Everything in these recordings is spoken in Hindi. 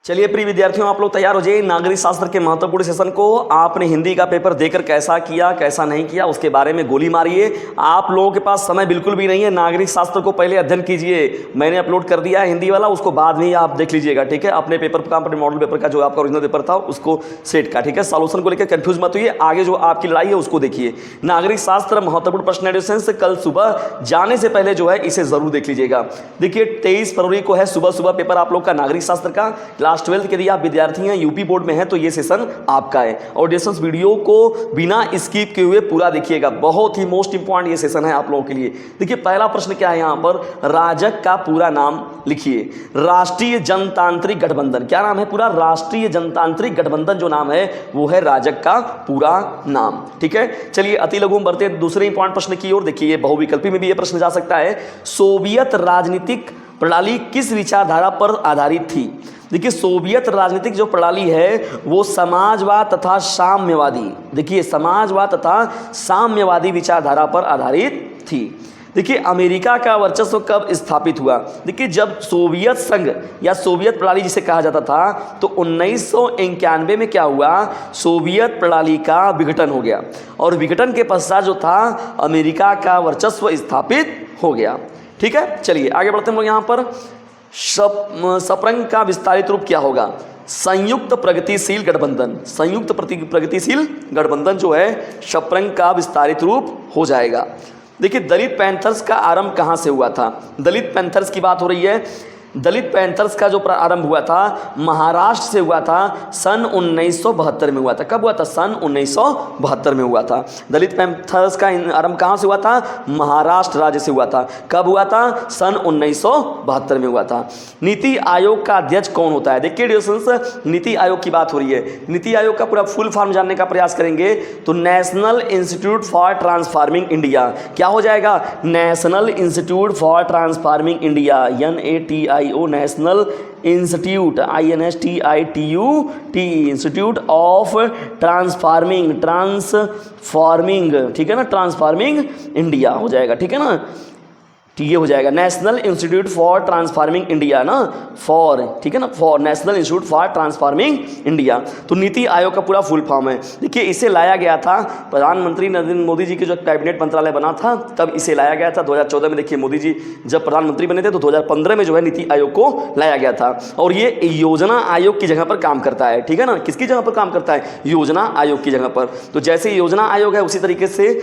चलिए प्रिय विद्यार्थियों, आप लोग तैयार हो जाइए। नागरिक शास्त्र के महत्वपूर्ण सेशन को आपने हिंदी का पेपर देकर कैसा किया कैसा नहीं किया उसके बारे में गोली मारिए। आप लोगों के पास समय बिल्कुल भी नहीं है। नागरिक शास्त्र को पहले अध्ययन कीजिए, मैंने अपलोड कर दिया है हिंदी वाला, उसको बाद में ही आप देख लीजिएगा, ठीक है। अपने पेपर का, अपने मॉडल पेपर का जो आपका ओरिजिनल पेपर था उसको सेट का, ठीक है। सॉल्यूशन को लेकर कंफ्यूज मत होइए, आगे जो आपकी लड़ाई है उसको देखिए। नागरिक शास्त्र महत्वपूर्ण प्रश्न एडिशन कल सुबह जाने से पहले जो है इसे जरूर देख लीजिएगा। देखिए 23 फरवरी को है सुबह सुबह पेपर आप लोग का नागरिक शास्त्र का। क्लास 12 के लिए आप विद्यार्थी हैं, यूपी बोर्ड में हैं, तो ये सेशन आपका है। और डिस्टेंस वीडियो को बिना स्किप किए हुए पूरा देखिएगा, बहुत ही मोस्ट इंपॉर्टेंट ये सेशन है आप लोगों के लिए। देखिए पहला प्रश्न क्या है यहाँ पर, राजग का पूरा नाम लिखिए। राष्ट्रीय जनतांत्रिक गठबंधन, क्या नाम है पूरा? राष्ट्रीय जनतांत्रिक गठबंधन जो नाम है वो है राजग का पूरा नाम, ठीक है। चलिए अति लघु में बढ़ते हैं दूसरे इंपॉर्टेंट प्रश्न की ओर। देखिए ये बहुविकल्पी में भी ये प्रश्न जा सकता है। सोवियत राजनीतिक प्रणाली किस विचारधारा पर आधारित थी? देखिए सोवियत राजनीतिक जो प्रणाली है वो समाजवाद तथा साम्यवादी, देखिए समाजवाद तथा साम्यवादी विचारधारा पर आधारित थी। देखिए अमेरिका का वर्चस्व कब स्थापित हुआ? देखिए जब सोवियत संघ या सोवियत प्रणाली जिसे कहा जाता था, तो 1991 में क्या हुआ, सोवियत प्रणाली का विघटन हो गया और विघटन के पश्चात जो था अमेरिका का वर्चस्व स्थापित हो गया, ठीक है। चलिए आगे बढ़ते हैं लोग। यहाँ पर शपरंग का विस्तारित रूप क्या होगा? संयुक्त प्रगतिशील गठबंधन। संयुक्त प्रगतिशील गठबंधन जो है शपरंग का विस्तारित रूप हो जाएगा। देखिए दलित पैंथर्स का आरंभ कहाँ से हुआ था? दलित पैंथर्स की बात हो रही है। दलित पैंथर्स का जो आरंभ हुआ था महाराष्ट्र से हुआ था, सन 1972 में हुआ था। कब हुआ था? सन 1972 में हुआ था। दलित पैंथर्स का आरंभ कहाँ से हुआ था? महाराष्ट्र राज्य से हुआ था। कब हुआ था? सन 1972 में हुआ था। नीति आयोग का अध्यक्ष कौन होता है? देखिए डिस्कशंस नीति आयोग की बात हो रही है। नीति आयोग का पूरा फुल फॉर्म जानने का प्रयास करेंगे तो national institute for transforming India. क्या हो जाएगा? National institute for transforming India, NATI, national institute, INSTITUT, institute of transforming, ठीक है ना, ट्रांसफॉर्मिंग इंडिया हो जाएगा, ठीक है ना, ये हो जाएगा national institute for transforming India ना, फॉर, ठीक है ना, for national institute for transforming India. तो नीति आयोग का पूरा फुल फॉर्म है। देखिए इसे लाया गया था प्रधानमंत्री नरेंद्र मोदी जी के जो कैबिनेट मंत्रालय बना था तब इसे लाया गया था 2014 में। देखिए मोदी जी जब प्रधानमंत्री बने थे तो 2015 में जो है नीति आयोग को लाया गया था। और ये योजना आयोग की जगह पर काम करता है, ठीक है ना। किसकी जगह पर काम करता है? योजना आयोग की जगह पर। तो जैसे योजना आयोग है उसी तरीके से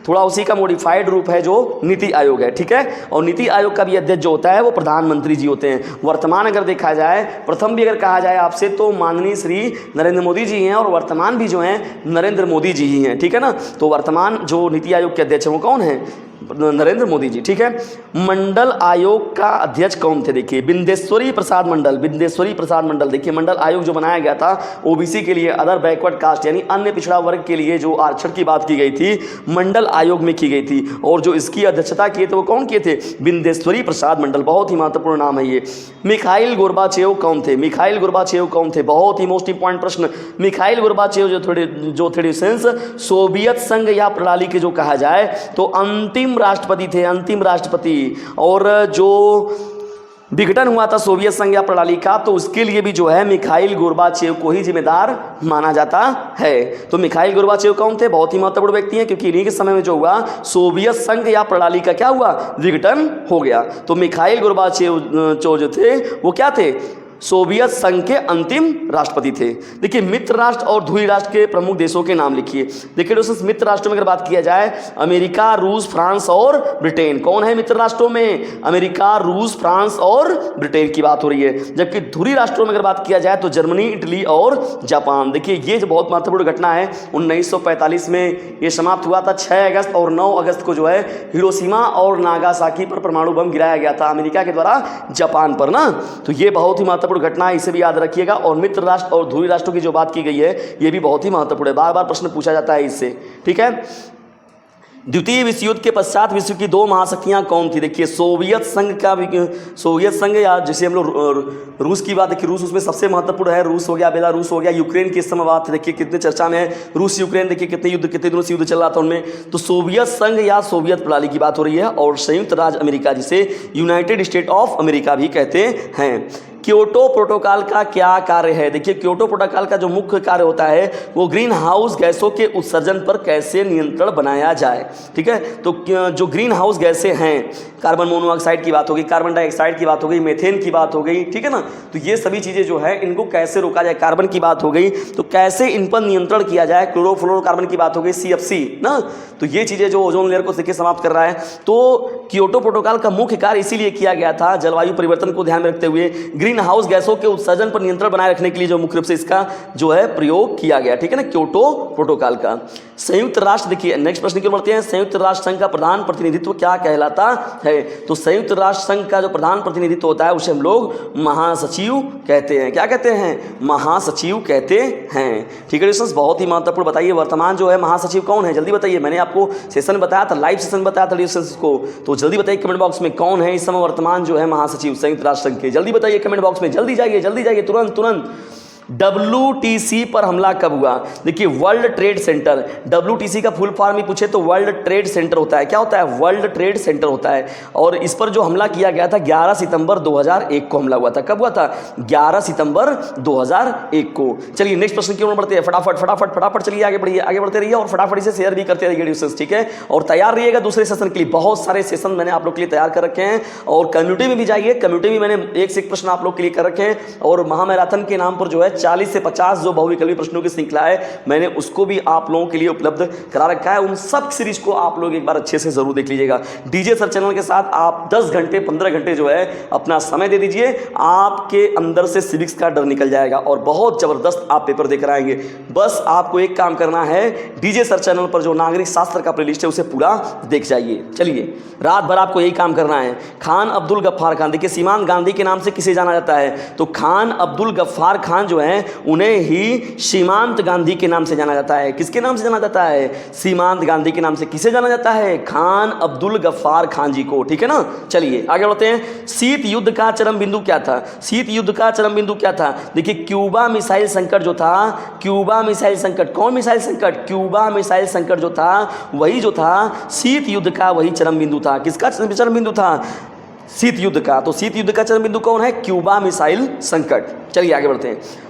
थोड़ा उसी का मॉडिफाइड रूप है जो नीति आयोग है, ठीक है। और नीति आयोग का भी अध्यक्ष जो होता है वो प्रधानमंत्री जी होते हैं। वर्तमान अगर देखा जाए, प्रथम भी अगर कहा जाए आपसे तो माननीय श्री नरेंद्र मोदी जी हैं और वर्तमान भी जो हैं नरेंद्र मोदी जी ही हैं, ठीक है ना। तो वर्तमान जो नीति आयोग के अध्यक्ष हैं वो कौन है? नरेंद्र मोदी जी, ठीक है। मंडल आयोग का अध्यक्ष कौन थे? देखिए बिंदेश्वरी प्रसाद मंडल, बिंदेश्वरी प्रसाद मंडल। देखिए मंडल आयोग जो बनाया गया था ओबीसी के लिए, अदर बैकवर्ड कास्ट यानी अन्य पिछड़ा वर्ग के लिए जो आरक्षण की बात की गई थी मंडल आयोग में की गई थी। और जो इसकी अध्यक्षता किए थे वो कौन किए थे? बिंदेश्वरी प्रसाद मंडल। बहुत ही महत्वपूर्ण नाम है ये। मिखाइल गोर्बाचेव कौन थे? मिखाइल गोर्बाचेव कौन थे? बहुत ही मोस्ट इंपॉर्टेंट प्रश्न। मिखाइल गोर्बाचेव जो थे सोवियत संघ या प्रणाली के जो कहा जाए तो अंतिम राष्ट्रपति थे, अंतिम राष्ट्रपति। और जो विघटन हुआ था सोवियत संघ या प्रणाली का तो उसके लिए भी जो है मिखाइल गोर्बाचेव को ही जिम्मेदार माना जाता है। तो मिखाइल गोर्बाचेव कौन थे? बहुत ही महत्वपूर्ण व्यक्ति हैं क्योंकि इन्हीं के समय में जो हुआ सोवियत संघ या प्रणाली का क्या हुआ? विघटन हो गया। तो मिखाइल गोर्बाचेव जो थे वो क्या थे? सोवियत संघ के अंतिम राष्ट्रपति थे। देखिए मित्र राष्ट्र और ध्रुवीय राष्ट्र के प्रमुख देशों के नाम लिखिए। देखिए दोस्तों मित्र राष्ट्रों में अगर बात किया जाए अमेरिका, रूस, फ्रांस और ब्रिटेन। कौन है मित्र राष्ट्रों में? अमेरिका, रूस, फ्रांस और ब्रिटेन की बात हो रही है। जबकि ध्रुवीय राष्ट्रों में अगर बात किया जाए तो जर्मनी, इटली और जापान। देखिए ये जो बहुत महत्वपूर्ण घटना है 1945 में ये समाप्त हुआ था। 6 अगस्त और 9 अगस्त को जो है हिरोशिमा और नागासाकी पर परमाणु बम गिराया गया था अमेरिका के द्वारा जापान पर ना। तो ये बहुत ही महत्वपूर्ण घटना है, इसे भी याद रखिएगा। और मित्र राष्ट्र और ध्रुवीय राष्ट्रों की जो बात की गई है ये भी बहुत ही महत्वपूर्ण है, बार बार प्रश्न पूछा जाता है इससे, ठीक है। द्वितीय विश्व युद्ध के पश्चात विश्व की 2 महाशक्तियां कौन थी? देखिए सोवियत संघ या जैसे हम लोग रूस की बात, देखिए रूस उसमें सबसे महत्वपूर्ण है। रूस हो गया, बेलारूस हो गया, यूक्रेन की इस समय बात देखिए कितने चर्चा में है। रूस यूक्रेन देखिए कितने दिनों से युद्ध चल रहा था उनमें। तो सोवियत संघ या सोवियत प्रणाली की बात हो रही है। और संयुक्त राज्य अमेरिका जिसे यूनाइटेड स्टेट ऑफ अमेरिका भी कहते हैं। क्योटो प्रोटोकॉल का क्या कार्य है? देखिए क्योटो प्रोटोकॉल का जो मुख्य कार्य होता है वो ग्रीन हाउस गैसों के उत्सर्जन पर कैसे नियंत्रण बनाया जाए। ठीक है, तो जो ग्रीन हाउस गैसें हैं, कार्बन मोनोऑक्साइड की बात होगी, कार्बन डाइऑक्साइड की बात हो गई, मेथेन की बात हो गई, ठीक है ना, तो ये सभी चीज़ें जो है इनको कैसे रोका जाए, कार्बन की बात हो गई तो कैसे इन पर नियंत्रण किया जाए, क्लोरोफ्लोरोकार्बन की बात हो गई, CFC ना, तो ये चीज़ें जो ओजोन लेयर को देखिए समाप्त कर रहा है। तो क्योटो प्रोटोकॉल का मुख्य कार्य इसीलिए किया गया था, जलवायु परिवर्तन को ध्यान में रखते हुए ग्रीन हाउस गैसों के उत्सर्जन पर नियंत्रण बनाए रखने के लिए जो मुख्य रूप से इसका जो है प्रयोग किया गया। ठीक है ना, क्योटो प्रोटोकॉल का। संयुक्त राष्ट्र, देखिए नेक्स्ट प्रश्न की ओर बढ़ते हैं, संयुक्त राष्ट्र संघ का प्रधान प्रतिनिधित्व क्या कहलाता है? तो संयुक्त राष्ट्र संघ का जो प्रधान प्रतिनिधित्व होता है उसे हम लोग महासचिव कहते हैं। क्या कहते हैं? महासचिव कहते हैं। ठीक है दोस्तों, बहुत ही महत्वपूर्ण। बताइए वर्तमान जो है महासचिव कौन है, जल्दी बताइए। मैंने आपको सेशन बताया था, लाइव सेशन बताया था दोस्तों को, तो जल्दी बताइए कमेंट बॉक्स में कौन है इस समय वर्तमान जो है महासचिव संयुक्त राष्ट्र संघ के। जल्दी बताइए कमेंट बॉक्स में, जल्दी जाइए तुरंत तुरंत। WTC पर हमला कब हुआ? देखिए वर्ल्ड ट्रेड सेंटर, WTC का फुल फॉर्म ही पूछे तो वर्ल्ड ट्रेड सेंटर होता है। क्या होता है? वर्ल्ड ट्रेड सेंटर होता है। और इस पर जो हमला किया गया था 11 सितंबर 2001 को हमला हुआ था। कब हुआ था? 11 सितंबर 2001 को। चलिए नेक्स्ट प्रश्न की ओर बढ़ते हैं, फटाफट चलिए आगे बढ़ते रहिए और फटाफट इसे शेयर भी करते रहिए न्यूज़। ठीक है, और तैयार रहिएगा दूसरे सेशन के लिए। बहुत सारे सेशन मैंने आप लोग के लिए तैयार कर रखे हैं और कम्युनिटी में भी जाइए, कम्युनिटी में मैंने एक से एक प्रश्न आप लोग के लिए कर रखे हैं और महामैराथन के नाम पर जो है 40 से 50 जो बहुविकल्पी प्रश्नों की श्रृंखला है मैंने उसको भी आप लोगों के लिए उपलब्ध करा रखा है। उन सब सीरीज को आप लोग एक बार अच्छे से जरूर देख लीजिएगा। डीजे सर चैनल के साथ आप 10 घंटे 15 घंटे जो है अपना समय दे दीजिए, आपके अंदर से सिविक्स का डर निकल जाएगा और बहुत जबरदस्त आप पेपर देकर आएंगे। बस आपको एक काम करना है, डीजे सर चैनल पर जो नागरिक शास्त्र का प्लेलिस्ट है उसे पूरा देख जाइए। चलिए रात भर आपको यही काम करना है। खान अब्दुल गफ्फार खान, देखिए सीमांत गांधी के नाम से किसे जाना जाता है? तो खान अब्दुल गफ्फार खान जो है उन्हें ही सीमांत गांधी के नाम से जाना जाता है। किसके नाम से जाना जाता है? सीमांत गांधी के नाम से। किसे जाना जाता है? खान अब्दुल गफ्फार खान जी को। ठीक है ना, चलिए आगे बढ़ते हैं। शीत युद्ध का चरम बिंदु क्या था? शीत युद्ध का चरम बिंदु क्या था? देखिए क्यूबा मिसाइल संकट जो था, क्यूबा मिसाइल संकट, कौन मिसाइल संकट? क्यूबा मिसाइल संकट जो था वही जो था शीत युद्ध का वही चरम बिंदु था। किसका चरम बिंदु था? शीत युद्ध का। तो शीत युद्ध का चरम बिंदु कौन है? क्यूबा मिसाइल संकट। चलिए आगे बढ़ते हैं।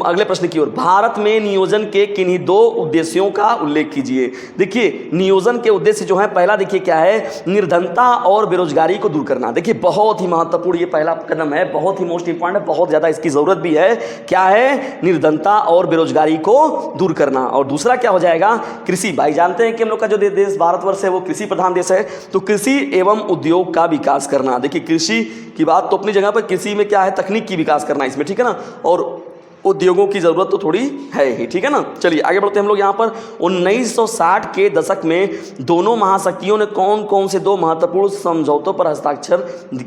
अगले प्रश्न की ओर। भारत में नियोजन के किन्हीं 2 उद्देश्यों का उल्लेख कीजिए। देखिए नियोजन के उद्देश्य जो है, पहला देखिए क्या है? निर्धनता और बेरोजगारी को दूर करना। देखिए बहुत ही महत्वपूर्ण ये पहला कदम है, बहुत ही मोस्ट इंपॉर्टेंट है, बहुत ज़्यादा इसकी ज़रूरत भी है। क्या है? निर्धनता और बेरोजगारी को दूर करना। और दूसरा क्या हो जाएगा? कृषि। भाई जानते हैं कि हम लोग का जो देश भारतवर्ष है वो कृषि प्रधान देश है, तो कृषि एवं उद्योग का विकास करना। देखिए कृषि की बात तो अपनी जगह पर, कृषि में क्या है? तकनीक की विकास करना इसमें। ठीक है ना, और उद्योगों की ज़रूरत तो थोड़ी है ही। ठीक है ना, चलिए आगे बढ़ते हैं हम लोग यहाँ पर। 1960 के दशक में दोनों महाशक्तियों ने कौन कौन से 2 महत्वपूर्ण समझौतों पर हस्ताक्षर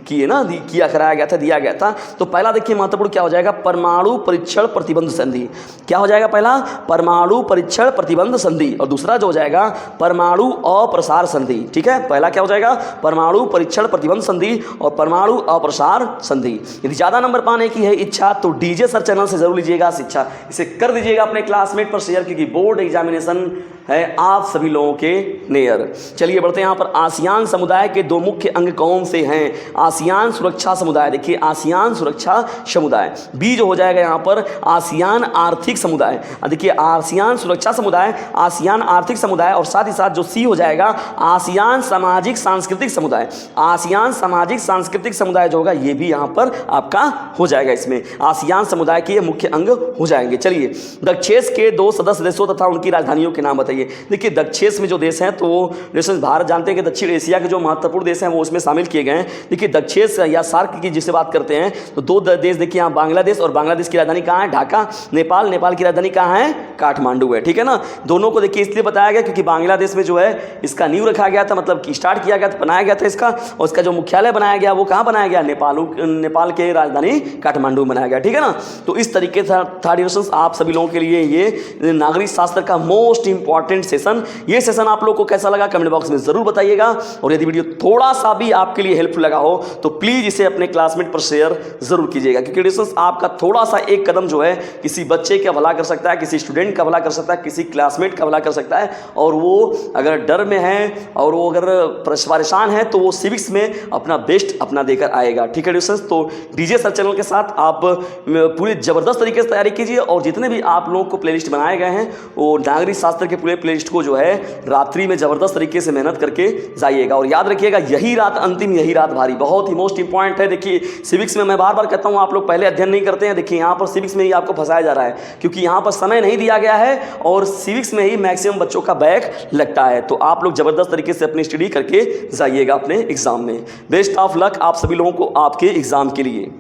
किए ना, दिया गया था। तो पहला देखिए महत्वपूर्ण क्या हो जाएगा? परमाणु परीक्षण प्रतिबंध संधि। क्या हो जाएगा? पहला परमाणु परीक्षण प्रतिबंध संधि और दूसरा जो हो जाएगा परमाणु अप्रसार संधि। ठीक है, पहला क्या हो जाएगा? परमाणु परीक्षण प्रतिबंध संधि और परमाणु अप्रसार संधि। यदि ज़्यादा नंबर पाने की है इच्छा तो डीजे सर चैनल से जरूर लीजिएगा शिक्षा, इसे कर दीजिएगा अपने क्लासमेट पर शेयर, क्योंकि बोर्ड एग्जामिनेशन है आप सभी लोगों के नियर। चलिए बढ़ते हैं यहाँ पर। आसियान समुदाय के 2 मुख्य अंग कौन से हैं? आसियान सुरक्षा समुदाय। देखिए आसियान सुरक्षा समुदाय, बी जो हो जाएगा यहाँ पर आसियान आर्थिक समुदाय। देखिए आसियान सुरक्षा समुदाय, आसियान आर्थिक समुदाय और साथ ही साथ जो सी हो जाएगा आसियान सामाजिक सांस्कृतिक समुदाय। आसियान सामाजिक सांस्कृतिक समुदाय जो होगा ये भी यहाँ पर आपका हो जाएगा, इसमें आसियान समुदाय के मुख्य अंग हो जाएंगे। चलिए दक्षेश के 2 सदस्य देशों तथा उनकी राजधानियों के नाम बताइए। देखिए दक्षेश में जो देश हैं तो देश भारत जानते हैं कि दक्षिण एशिया के जो महत्वपूर्ण देश हैं वो उसमें शामिल किए गए हैं। देखिए दक्षेश या सार्क की जिससे बात करते हैं तो 2 देश देखिए यहाँ बांग्लादेश, और बांग्लादेश की राजधानी कहाँ है? ढाका। नेपाल, नेपाल की राजधानी कहाँ है? काठमांडू है। ठीक है ना, दोनों को देखिए इसलिए बताया गया क्योंकि बांग्लादेश में जो है इसका नींव रखा गया था, मतलब कि स्टार्ट किया गया था, बनाया गया था इसका, और इसका जो मुख्यालय बनाया गया वो कहाँ बनाया गया? नेपाल के राजधानी काठमांडू बनाया गया। ठीक है ना, तो इस तरीके से थर्ड ईयर आप सभी लोगों के लिए ये नागरिक शास्त्र का मोस्ट इंपॉर्टेंट सेशन, ये सेशन आप लोगों को कैसा लगा कमेंट बॉक्स में जरूर बताइएगा। और यदि वीडियो थोड़ा सा भी आपके लिए हेल्पफुल लगा हो तो प्लीज इसे अपने क्लासमेट पर शेयर जरूर कीजिएगा, क्योंकि आपका थोड़ा सा एक कदम जो है किसी बच्चे का भला कर सकता है, किसी स्टूडेंट फ्रेंड का भला कर सकता है, किसी क्लासमेट का भला कर सकता है, और वो अगर डर में है और वो अगर परेशान है तो वो सिविक्स में अपना बेस्ट अपना देकर आएगा। ठीक है डिस्टेंस, तो डीजे सर चैनल के साथ आप पूरी ज़बरदस्त तरीके से तैयारी कीजिए, और जितने भी आप लोगों को प्लेलिस्ट बनाए गए हैं वो नागरिक शास्त्र के पूरे प्लेलिस्ट को जो है रात्रि में ज़बरदस्त तरीके से मेहनत करके जाइएगा। और याद रखिएगा यही रात अंतिम, यही रात भारी, बहुत ही मोस्ट इंपॉर्टेंट है। देखिए सिविक्स में मैं बार बार कहता हूँ आप लोग पहले अध्ययन नहीं करते हैं, देखिए यहाँ पर सिविक्स में ही आपको फंसाया जा रहा है, क्योंकि यहाँ पर समय नहीं दिया गया है और सिविक्स में ही मैक्सिमम बच्चों का बैक लगता है। तो आप लोग ज़बरदस्त तरीके से अपनी स्टडी करके जाइएगा अपने एग्जाम में। बेस्ट ऑफ लक आप सभी लोगों को आपके एग्जाम के लिए।